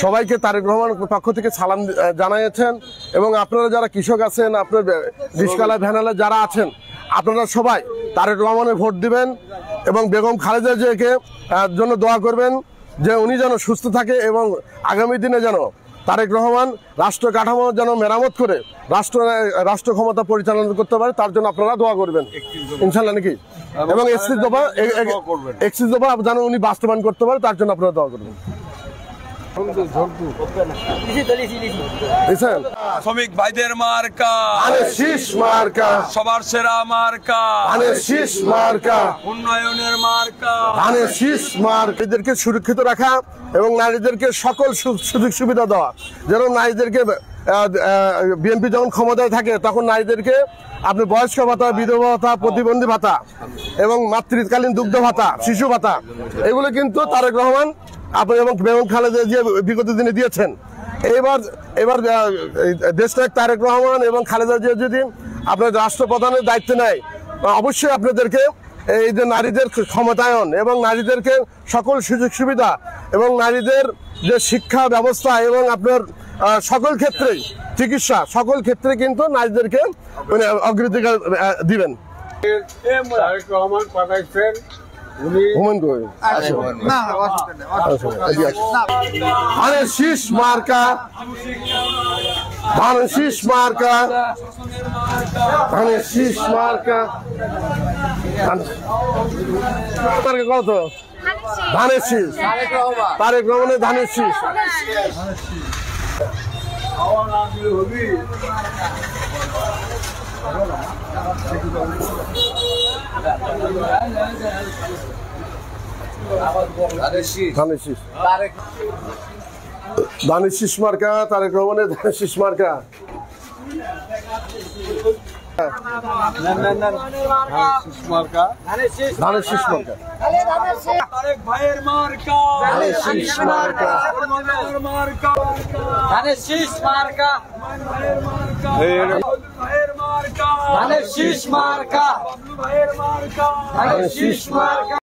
সবাইকে তারেক রহমানের পক্ষ থেকে সালাম জানিয়েছেন এবং আপনারা যারা কৃষক আছেন, আপনার রিস্কালা ভ্যানালা যারা আছেন, আপনারা সবাই তারেক রহমানের ভোট দিবেন এবং বেগম খালেদা জিয়াকে জন্য দোয়া করবেন যে উনি যেন সুস্থ থাকে এবং আগামী দিনে যেন তারেক রহমান রাষ্ট্র কাঠামো যেন মেরামত করে রাষ্ট্র ক্ষমতা পরিচালনা করতে পারে, তার জন্য আপনারা দোয়া করবেন ইনশাল্লাহ নাকি, এবং 31 দফা যেন উনি বাস্তবায়ন করতে পারে, তার জন্য আপনারা দোয়া করবেন। শ্রমিক ভাইদের মার্কা শীষ মার্কা, সবার সেরা মার্কা শীষ মার্কা, উন্নয়নের মার্কা শীষ মার্কা। নারীদেরকে সুরক্ষিত রাখা এবং নারীদেরকে সকল সুযোগ সুবিধা দেওয়া, যেন নারীদেরকে বিএনপি যখন ক্ষমতায় থাকে তখন নারীদেরকে আপনি বয়স্ক ভাতা, বিধবা ভাতা, প্রতিবন্ধী ভাতা এবং মাতৃকালীন দুগ্ধ ভাতা, শিশু ভাতা, এগুলো কিন্তু তারেক রহমান আপনি এবং বেগম খালেদা জিয়া বিগত দিনে দিয়েছেন। এবার দেশনায়ক তারেক রহমান এবং খালেদা জিয়া যদি আপনার রাষ্ট্রপ্রধানের দায়িত্ব নেয়, অবশ্যই আপনাদেরকে এই যে নারীদের ক্ষমতায়ন এবং নারীদেরকে সকল সুযোগ সুবিধা এবং নারীদের যে শিক্ষা ব্যবস্থা এবং আপনার সকল ক্ষেত্রে চিকিৎসা, সকল ক্ষেত্রে কিন্তু নারীদেরকে অগ্রাধিকার দিবেন। শীষ মার্কা, শীষ মার্কা, শীষ মার্কা, কত ধানের শীষ, তারেক রহমানের ধানের শীষ। ধানের শীষ মার্কা, তারেক রহমানের ধানের শীষ মার্কা। ধানের শীষ মার্কা, তারেক ভাইয়ের মার্কা ধানের শীষ মার্কা, ধানের শীষ মার্কা, ভাইয়ের মার্কা ধানের শীষ মার্কা, ভাইয়ের মার্কা ধানের শীষ মার্কা।